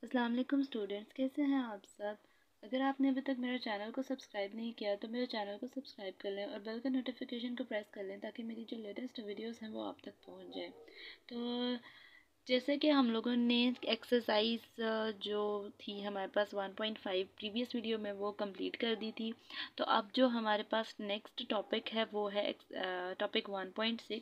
अस्सलाम वालेकुम स्टूडेंट्स, कैसे हैं आप सब। अगर आपने अभी तक मेरे चैनल को सब्सक्राइब नहीं किया तो मेरे चैनल को सब्सक्राइब कर लें और बेल का नोटिफिकेशन को प्रेस कर लें ताकि मेरी जो लेटेस्ट वीडियोस हैं वो आप तक पहुंच जाए। तो जैसे कि हम लोगों ने एक्सरसाइज जो थी हमारे पास 1.5 प्रीवियस वीडियो में वो कंप्लीट कर दी थी। तो अब जो हमारे पास नेक्स्ट टॉपिक है वो है टॉपिक 1.6।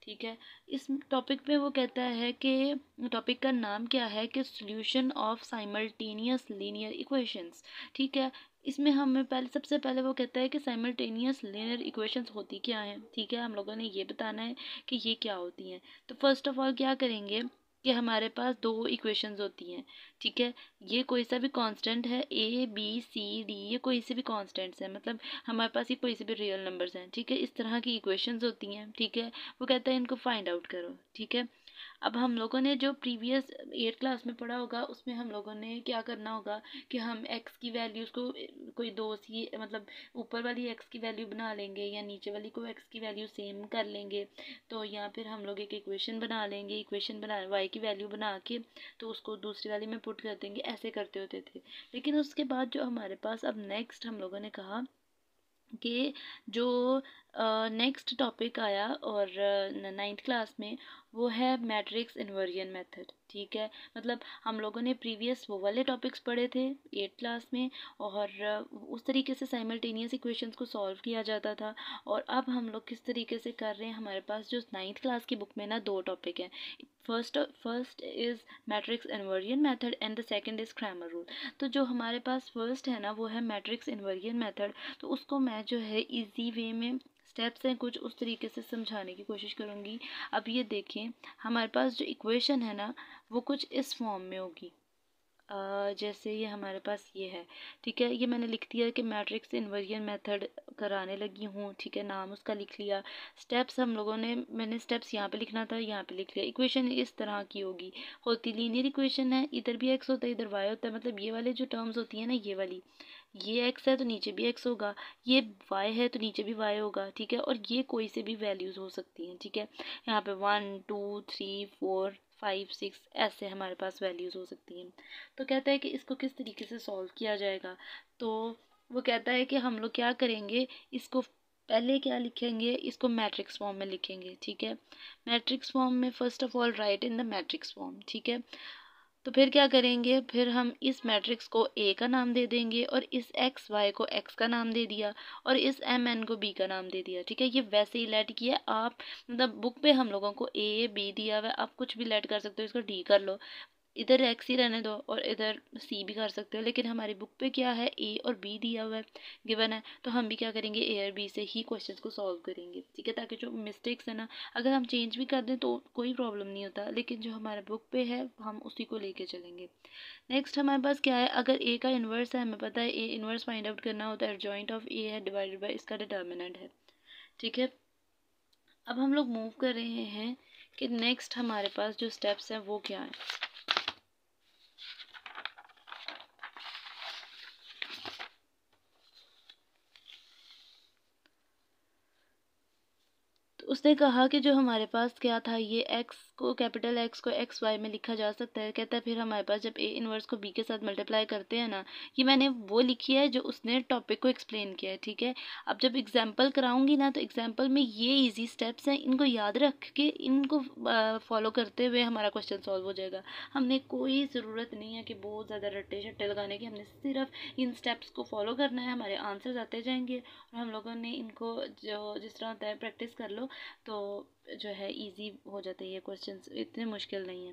ठीक है, इस टॉपिक में वो कहता है कि टॉपिक का नाम क्या है कि solution of simultaneous linear equations. ठीक है, इसमें हमें सबसे पहले वो कहता है कि साइमल्टेनियस लीनियर इक्वेशंस होती क्या हैं। ठीक है, हम लोगों ने ये बताना है कि ये क्या होती हैं। तो फर्स्ट ऑफ ऑल क्या करेंगे कि हमारे पास दो इक्वेशंस होती हैं। ठीक है, ये कोई सा भी कांस्टेंट है, ए बी सी डी, ये कोई से भी कांस्टेंट्स हैं, मतलब हमारे पास ये कोई से भी रियल नंबर्स हैं। ठीक है, इस तरह की इक्वेशंस होती हैं। ठीक है, वो कहता है इनको फाइंड आउट करो। ठीक है, अब हम लोगों ने जो प्रीवियस 8 क्लास में पढ़ा होगा उसमें हम लोगों ने क्या करना होगा कि हम एक्स की वैल्यूज़ को कोई दो सी मतलब ऊपर वाली एक्स की वैल्यू बना लेंगे या नीचे वाली को एक्स की वैल्यू सेम कर लेंगे। तो या फिर हम लोग एक इक्वेशन बना लेंगे, इक्वेशन बना वाई की वैल्यू बना के तो उसको दूसरी वाली में पुट कर देंगे, ऐसे करते होते थे। लेकिन उसके बाद जो हमारे पास अब नेक्स्ट हम लोगों ने कहा कि जो नेक्स्ट टॉपिक आया और 9th क्लास में वो है मैट्रिक्स इन्वर्जन मेथड। ठीक है, मतलब हम लोगों ने प्रीवियस वो वाले टॉपिक्स पढ़े थे 8th क्लास में और उस तरीके से साइमल्टेनियस इक्वेशंस को सॉल्व किया जाता था। और अब हम लोग किस तरीके से कर रहे हैं, हमारे पास जो 9th क्लास की बुक में ना दो टॉपिक हैं। First is matrix inversion method and the second is Cramer rule. तो जो हमारे पास फर्स्ट है ना वो है मैट्रिक्स इन्वर्जन मेथड। तो उसको मैं जो है इजी वे में स्टेप्स हैं कुछ उस तरीके से समझाने की कोशिश करूँगी। अब ये देखें, हमारे पास जो इक्वेशन है ना वो कुछ इस फॉर्म में होगी। जैसे ये हमारे पास ये है। ठीक है, ये मैंने लिख दिया कि मैट्रिक्स इन्वर्जन मेथड कराने लगी हूँ। ठीक है, नाम उसका लिख लिया। स्टेप्स हम लोगों ने मैंने स्टेप्स यहाँ पे लिखना था, यहाँ पे लिख लिया। इक्वेशन इस तरह की होती लीनियर इक्वेशन है, इधर भी एक्स होता है इधर वाई होता है। मतलब ये वाले जो टर्म्स होती है ना, ये वाली, ये एक्स है तो नीचे भी एक्स होगा, ये वाई है तो नीचे भी वाई होगा। ठीक है, और ये कोई से भी वैल्यूज़ हो सकती हैं। ठीक है, यहाँ पे 1 2 3 4 5 6 ऐसे हमारे पास वैल्यूज़ हो सकती हैं। तो कहता है कि इसको किस तरीके से सॉल्व किया जाएगा। तो वो कहता है कि हम लोग क्या करेंगे, इसको पहले क्या लिखेंगे, इसको मैट्रिक्स फॉर्म में लिखेंगे। ठीक है, मैट्रिक्स फॉर्म में first of all right in the matrix form. ठीक है, तो फिर क्या करेंगे, फिर हम इस मैट्रिक्स को ए का नाम दे देंगे और इस एक्स वाई को एक्स का नाम दे दिया और इस एम एन को बी का नाम दे दिया। ठीक है, ये वैसे ही लेट किया आप, मतलब बुक पे हम लोगों को ए बी दिया हुआ है, आप कुछ भी लेट कर सकते हो, इसको डी कर लो, इधर एक्स ही रहने दो और इधर सी भी कर सकते हो। लेकिन हमारी बुक पे क्या है, ए और बी दिया हुआ है, गिवन है, तो हम भी क्या करेंगे, ए और बी से ही क्वेश्चंस को सॉल्व करेंगे। ठीक है, ताकि जो मिस्टेक्स है ना अगर हम चेंज भी कर दें तो कोई प्रॉब्लम नहीं होता, लेकिन जो हमारे बुक पे है हम उसी को लेके चलेंगे। नेक्स्ट हमारे पास क्या है, अगर ए का इन्वर्स है, हमें पता है ए इन्वर्स फाइंड आउट करना होता है, जॉइंट ऑफ ए है डिवाइडेड बाई इसका डिटर्मिनेंट है। ठीक है, अब हम लोग मूव कर रहे हैं कि नेक्स्ट हमारे पास जो स्टेप्स हैं वो क्या है। उसने कहा कि जो हमारे पास क्या था, ये एक्स को कैपिटल एक्स को एक्स वाई में लिखा जा सकता है। कहता है फिर हमारे पास जब ए इनवर्स को बी के साथ मल्टीप्लाई करते हैं ना, ये मैंने वो लिखी है जो उसने टॉपिक को एक्सप्लेन किया है। ठीक है, अब जब एग्जांपल कराऊंगी ना तो एग्जांपल में ये इजी स्टेप्स हैं, इनको याद रख के इनको फॉलो करते हुए हमारा क्वेश्चन सॉल्व हो जाएगा। हमने कोई ज़रूरत नहीं है कि बहुत ज़्यादा रट्टे शट्टे लगाने की, हमने सिर्फ इन स्टेप्स को फॉलो करना है, हमारे आंसर्स आते जाएंगे। और हम लोगों ने इनको जो जिस तरह होता है प्रैक्टिस कर लो तो जो है इजी हो जाते हैं, ये क्वेश्चंस इतने मुश्किल नहीं है।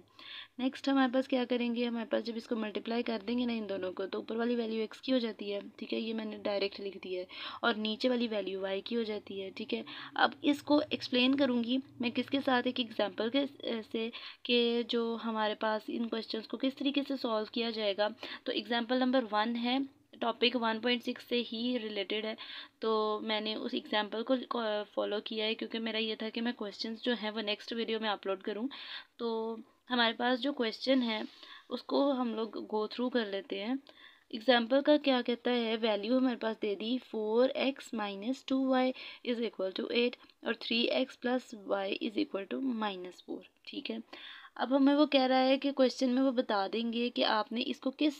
नेक्स्ट हमारे पास क्या करेंगे, हमारे पास जब इसको मल्टीप्लाई कर देंगे ना इन दोनों को तो ऊपर वाली वैल्यू एक्स की हो जाती है। ठीक है, ये मैंने डायरेक्ट लिख दिया है, और नीचे वाली वैल्यू वाई की हो जाती है। ठीक है, अब इसको एक्सप्लेन करूँगी मैं किसके साथ, एक एग्जाम्पल के से कि जो हमारे पास इन क्वेश्चंस को किस तरीके से सॉल्व किया जाएगा। तो एग्जाम्पल नंबर 1 है, टॉपिक 1.6 से ही रिलेटेड है, तो मैंने उस एग्जांपल को फॉलो किया है क्योंकि मेरा ये था कि मैं क्वेश्चंस जो हैं वो नेक्स्ट वीडियो में अपलोड करूं। तो हमारे पास जो क्वेश्चन है उसको हम लोग गो थ्रू कर लेते हैं। एग्जाम्पल का क्या कहता है, वैल्यू हमारे पास दे दी 4x minus 2y is equal to 8 और 3x plus y is equal to -4। ठीक है, अब हमें वो कह रहा है कि क्वेश्चन में वो बता देंगे कि आपने इसको किस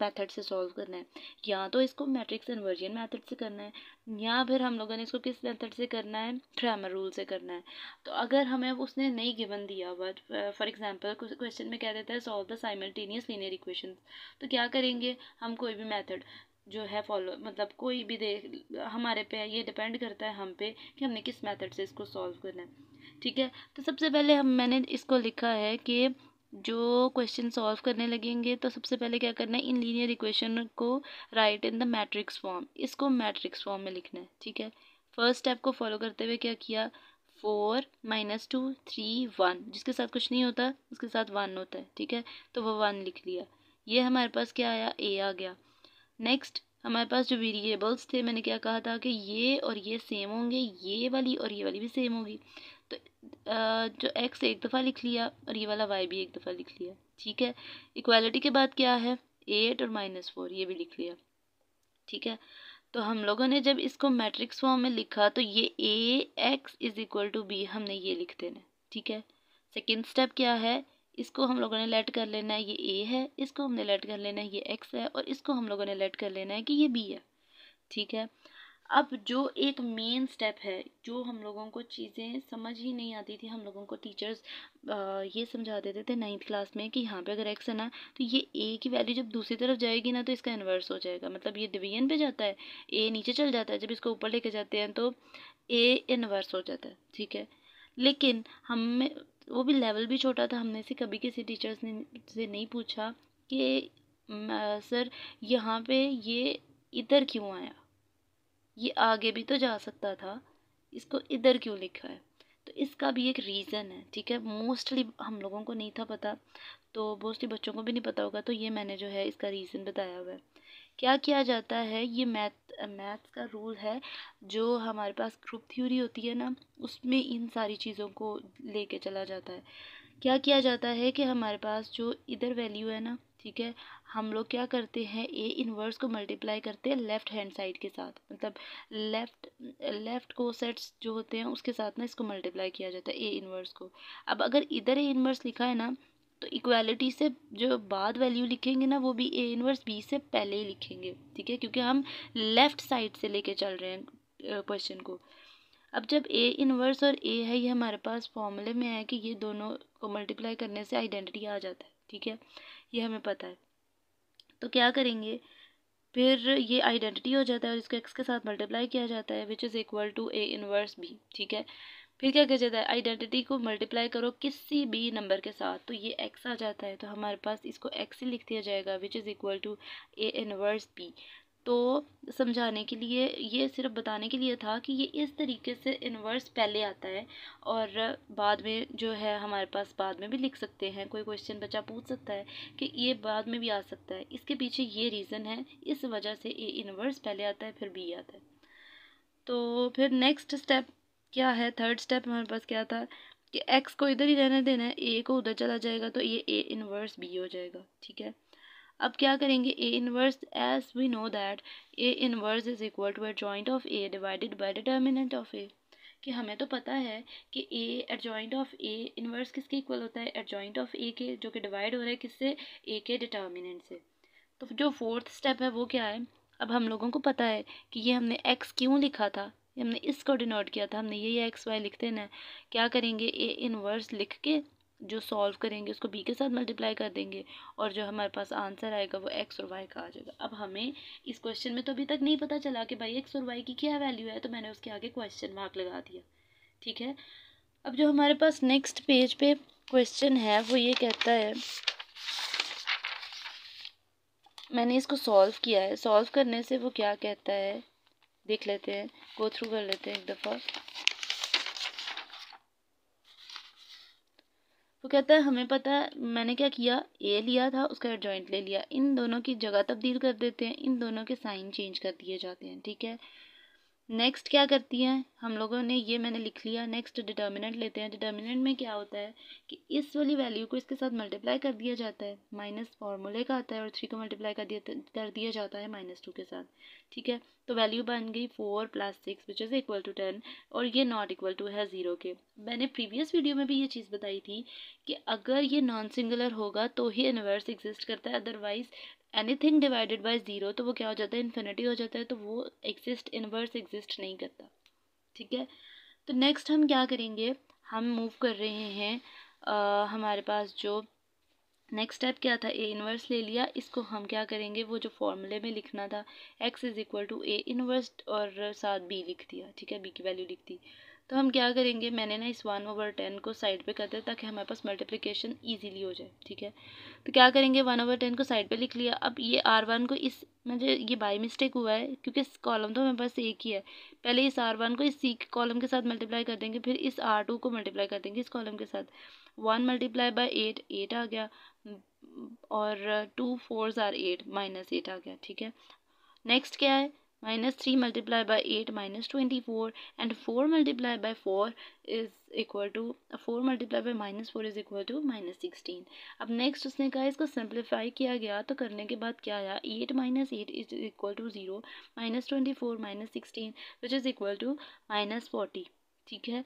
मेथड से सॉल्व करना है, या तो इसको मैट्रिक्स इन्वर्जन मेथड से करना है, या फिर हम लोगों ने इसको किस मेथड से करना है, क्रैमर रूल से करना है। तो अगर हमें उसने नहीं गिवन दिया हुआ, फॉर एग्जांपल क्वेश्चन में कह देता है solve the simultaneous linear equations, तो क्या करेंगे हम, कोई भी मेथड जो है फॉलो, मतलब कोई भी हमारे पे ये डिपेंड करता है हम पे कि हमने किस मेथड से इसको सॉल्व करना है। ठीक है, तो सबसे पहले मैंने इसको लिखा है कि जो क्वेश्चन सॉल्व करने लगेंगे तो सबसे पहले क्या करना है, इन लीनियर इक्वेशन को right in the matrix form, इसको मैट्रिक्स फॉर्म में लिखना है। ठीक है, फर्स्ट स्टेप को फॉलो करते हुए क्या किया, 4 - 2 3 1, जिसके साथ कुछ नहीं होता उसके साथ 1 होता है। ठीक है, तो वो 1 लिख लिया। ये हमारे पास क्या आया, ए आ गया। नेक्स्ट हमारे पास जो वेरिएबल्स थे, मैंने क्या कहा था कि ये और ये सेम होंगे, ये वाली और ये वाली भी सेम होगी। तो जो x एक दफ़ा लिख लिया और ये वाला y भी एक दफ़ा लिख लिया। ठीक है, इक्वालिटी के बाद क्या है, 8 और -4, ये भी लिख लिया। ठीक है, तो हम लोगों ने जब इसको मैट्रिक्स फॉर्म में लिखा तो ये ax = b हमने ये लिख देना। ठीक है, सेकेंड स्टेप क्या है, इसको हम लोगों ने लेट कर लेना है, ये a है, इसको हमने लेट कर लेना है, ये x है, और इसको हम लोगों ने लेट कर लेना है कि ये b है। ठीक है, अब जो एक मेन स्टेप है, जो हम लोगों को चीज़ें समझ ही नहीं आती थी, हम लोगों को टीचर्स ये समझा देते थे 9th क्लास में कि यहाँ पे अगर x है ना तो ये a की वैल्यू जब दूसरी तरफ जाएगी ना तो इसका इन्वर्स हो जाएगा, मतलब ये डिवीजन पे जाता है, a नीचे चल जाता है, जब इसको ऊपर लेके जाते हैं तो a इन्वर्स हो जाता है। ठीक है, लेकिन हमें वो भी लेवल भी छोटा था, हमने से कभी किसी टीचर्स ने से नहीं पूछा कि सर यहाँ पे ये इधर क्यों आया, ये आगे भी तो जा सकता था, इसको इधर क्यों लिखा है। तो इसका भी एक रीज़न है। ठीक है, मोस्टली हम लोगों को नहीं था पता, तो मोस्टली बच्चों को भी नहीं पता होगा, तो ये मैंने जो है इसका रीज़न बताया हुआ है। क्या किया जाता है, ये मैथ्स का रूल है, जो हमारे पास ग्रुप थ्योरी होती है ना, उसमें इन सारी चीज़ों को लेके चला जाता है। क्या किया जाता है कि हमारे पास जो इधर वैल्यू है ना, ठीक है, हम लोग क्या करते हैं, ए इन्वर्स को मल्टीप्लाई करते हैं लेफ़्ट हैंड साइड के साथ, मतलब लेफ़्ट को सेट्स जो होते हैं उसके साथ ना इसको मल्टीप्लाई किया जाता है ए इन्वर्स को। अब अगर इधर ए इन्वर्स लिखा है ना तो इक्वालिटी से जो बाद वैल्यू लिखेंगे ना वो भी ए इन्वर्स बी से पहले ही लिखेंगे। ठीक है, क्योंकि हम लेफ़्ट साइड से लेके चल रहे हैं क्वेश्चन को। अब जब ए इन्वर्स और ए है, ये हमारे पास फॉर्मूले में है कि ये दोनों को मल्टीप्लाई करने से आइडेंटिटी आ जाता है। ठीक है, ये हमें पता है। तो क्या करेंगे, फिर ये आइडेंटिटी हो जाता है और इसको एक्स के साथ मल्टीप्लाई किया जाता है, which is equal to A inverse B. ठीक है, फिर क्या किया जाता है, आइडेंटिटी को मल्टीप्लाई करो किसी भी नंबर के साथ तो ये एक्स आ जाता है, तो हमारे पास इसको एक्स ही लिख दिया जाएगा, which is equal to A inverse B. तो समझाने के लिए, ये सिर्फ बताने के लिए था कि ये इस तरीके से इन्वर्स पहले आता है, और बाद में जो है हमारे पास बाद में भी लिख सकते हैं, कोई क्वेश्चन बच्चा पूछ सकता है कि ये बाद में भी आ सकता है, इसके पीछे ये रीज़न है, इस वजह से ए इन्वर्स पहले आता है फिर बी आता है। तो फिर नेक्स्ट स्टेप क्या है, थर्ड स्टेप हमारे पास क्या था कि एक्स को इधर ही रहने देना है, ए को उधर चला जाएगा तो ये ए इन्वर्स बी हो जाएगा। ठीक है, अब क्या करेंगे, A inverse, as we know that A inverse is equal to adjoint of A divided by determinant of A, कि हमें तो पता है कि A adjoint of A inverse किसके इक्वल होता है, एडजॉइंट ऑफ ए के, जो कि डिवाइड हो रहा है किससे, ए के डिटर्मिनेंट से। तो जो फोर्थ स्टेप है वो क्या है, अब हम लोगों को पता है कि ये हमने एक्स क्यों लिखा था, हमने इसको डिनोट किया था, हमने ये एक्स वाई लिख देना है। क्या करेंगे, ए इन्वर्स लिख के जो सॉल्व करेंगे उसको बी के साथ मल्टीप्लाई कर देंगे, और जो हमारे पास आंसर आएगा वो एक्स और वाई का आ जाएगा। अब हमें इस क्वेश्चन में तो अभी तक नहीं पता चला कि भाई एक्स और वाई की क्या वैल्यू है, तो मैंने उसके आगे क्वेश्चन मार्क लगा दिया। ठीक है, अब जो हमारे पास नेक्स्ट पेज पे क्वेश्चन है वो ये कहता है, मैंने इसको सॉल्व किया है, सॉल्व करने से वो क्या कहता है देख लेते हैं, गो थ्रू कर लेते हैं एक दफ़ा। वो कहता है हमें पता है, मैंने क्या किया, ए लिया था उसका एडजॉइंट ले लिया, इन दोनों की जगह तब्दील कर देते हैं, इन दोनों के साइन चेंज कर दिए जाते हैं। ठीक है, नेक्स्ट क्या करती हैं, हम लोगों ने ये मैंने लिख लिया। नेक्स्ट डिटर्मिनेंट लेते हैं। डिटर्मिनेंट में क्या होता है कि इस वाली वैल्यू को इसके साथ मल्टीप्लाई कर दिया जाता है, माइनस फार्मूले का आता है, और 3 को मल्टीप्लाई कर दिया जाता है -2 के साथ। ठीक है, तो वैल्यू बन गई 4 + 6 विच इज़ इक्वल टू 10, और ये नॉट इक्वल टू है 0 के। मैंने प्रीवियस वीडियो में भी ये चीज़ बताई थी कि अगर ये नॉन सिंगुलर होगा तो ही इनवर्स एग्जिस्ट करता है, अदरवाइज एनीथिंग डिवाइडेड बाय 0 तो वो क्या हो जाता है, इन्फिनिटी हो जाता है, तो वो इनवर्स एग्जिस्ट नहीं करता। ठीक है, तो नेक्स्ट हम क्या करेंगे, हम मूव कर रहे हैं हमारे पास जो नेक्स्ट स्टेप क्या था, ए इनवर्स ले लिया। इसको हम क्या करेंगे, वो जो फॉर्मूले में लिखना था x is equal to A inverse और साथ b लिख दिया। ठीक है, b की वैल्यू लिख दी। तो हम क्या करेंगे, मैंने ना इस 1/10 को साइड पे कर दिया ताकि हमारे पास मल्टीप्लिकेशन इजीली हो जाए। ठीक है, तो क्या करेंगे, 1/10 को साइड पे लिख लिया। अब ये r1 को इस मुझे ये बाई मिस्टेक हुआ है क्योंकि इस कॉलम तो हमारे पास एक ही है। पहले इस r1 को इस c कॉलम के साथ मल्टीप्लाई कर देंगे, फिर इस r2 को मल्टीप्लाई कर देंगे इस कॉलम के साथ। 1 × 8 8 आ गया, और 2 4s are 8 -8 आ गया। ठीक है, नेक्स्ट क्या है, -3 × 8 -24, and 4 × 4 is equal to 4 × -4 is equal to -16। अब नेक्स्ट उसने कहा इसको सिंप्लीफाई किया गया, तो करने के बाद क्या आया, 8 - 8 is equal to 0, -24 -16 which is equal to -40। ठीक है,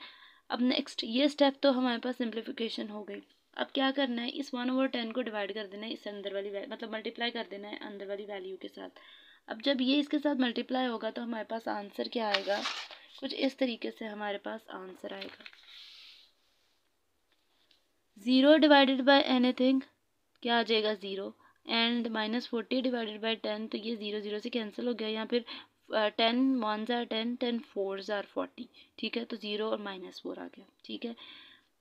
अब नेक्स्ट ये स्टेप तो हमारे पास सिंप्लीफिकेशन हो गई। अब क्या करना है, इस 1/10 को डिवाइड कर देना है इस अंदर वाली मतलब मल्टीप्लाई कर देना है अंदर वाली वैल्यू के साथ। अब जब ये इसके साथ मल्टीप्लाई होगा तो हमारे पास आंसर क्या आएगा, कुछ इस तरीके से हमारे पास आंसर आएगा। 0 डिवाइडेड बाय एनीथिंग क्या आ जाएगा, 0, एंड -40 डिवाइडेड बाय 10, तो ये 0 0 से कैंसिल हो गया। यहाँ फिर 10 1s are 10 10 4s are 40। ठीक है, तो 0 और -4 आ गया। ठीक है,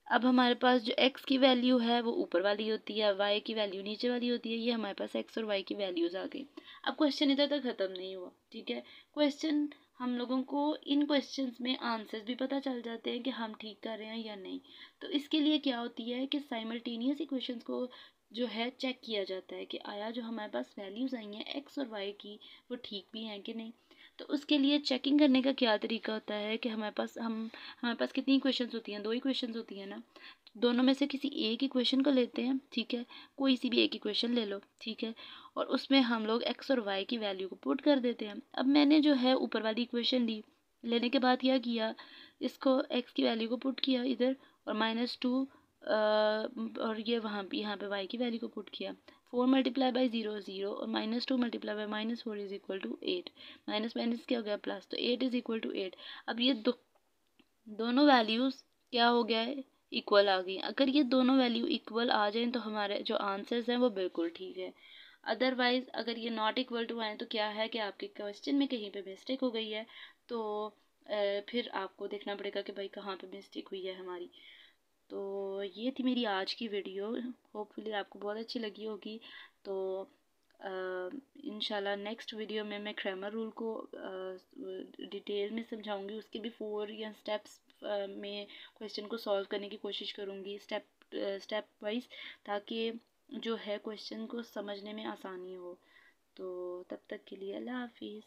अब हमारे पास जो x की वैल्यू है वो ऊपर वाली होती है, y की वैल्यू नीचे वाली होती है। ये हमारे पास x और y की वैल्यूज़ आ गई। अब क्वेश्चन इधर तक ख़त्म नहीं हुआ। ठीक है, क्वेश्चन हम लोगों को इन क्वेश्चंस में आंसर्स भी पता चल जाते हैं कि हम ठीक कर रहे हैं या नहीं। तो इसके लिए क्या होती है कि साइमल्टेनियस इक्वेशंस को जो है चेक किया जाता है कि आया जो हमारे पास वैल्यूज़ आई हैं x और y की वो ठीक भी हैं कि नहीं। तो उसके लिए चेकिंग करने का क्या तरीका होता है कि हमारे पास कितनी इक्वेशंस होती हैं, 2 इक्वेशंस होती हैं ना। दोनों में से किसी एक इक्वेशन को लेते हैं। ठीक है, कोई सी भी एक इक्वेशन ले लो। ठीक है, और उसमें हम लोग x और y की वैल्यू को पुट कर देते हैं। अब मैंने जो है ऊपर वाली इक्वेशन ली, लेने के बाद क्या किया, इसको x की वैल्यू को पुट किया इधर, और -2 और ये यहाँ पे y की वैल्यू को पुट किया। 4 × 0 0, और -2 × -4 is equal to 8। Minus minus क्या हो गया, प्लस, तो 8 इज इक्वल टू 8। अब ये दोनों वैल्यूज़ क्या हो गया है, इक्वल आ गई। अगर ये दोनों वैल्यू इक्वल आ जाएं तो हमारे जो आंसर्स हैं वो बिल्कुल ठीक है। अदरवाइज़ अगर ये नॉट इक्वल टू आए तो क्या है कि आपके क्वेश्चन में कहीं पे मिस्टेक हो गई है, तो फिर आपको देखना पड़ेगा कि भाई कहाँ पे मिस्टेक हुई है हमारी। तो ये थी मेरी आज की वीडियो, होपफुली आपको बहुत अच्छी लगी होगी। तो इंशाल्लाह नेक्स्ट वीडियो में मैं ग्रामर रूल को डिटेल में समझाऊंगी, उसके भी 4 या स्टेप्स में क्वेश्चन को सॉल्व करने की कोशिश करूंगी स्टेप वाइज, ताकि जो है क्वेश्चन को समझने में आसानी हो। तो तब तक के लिए अल्लाह हाफिज़।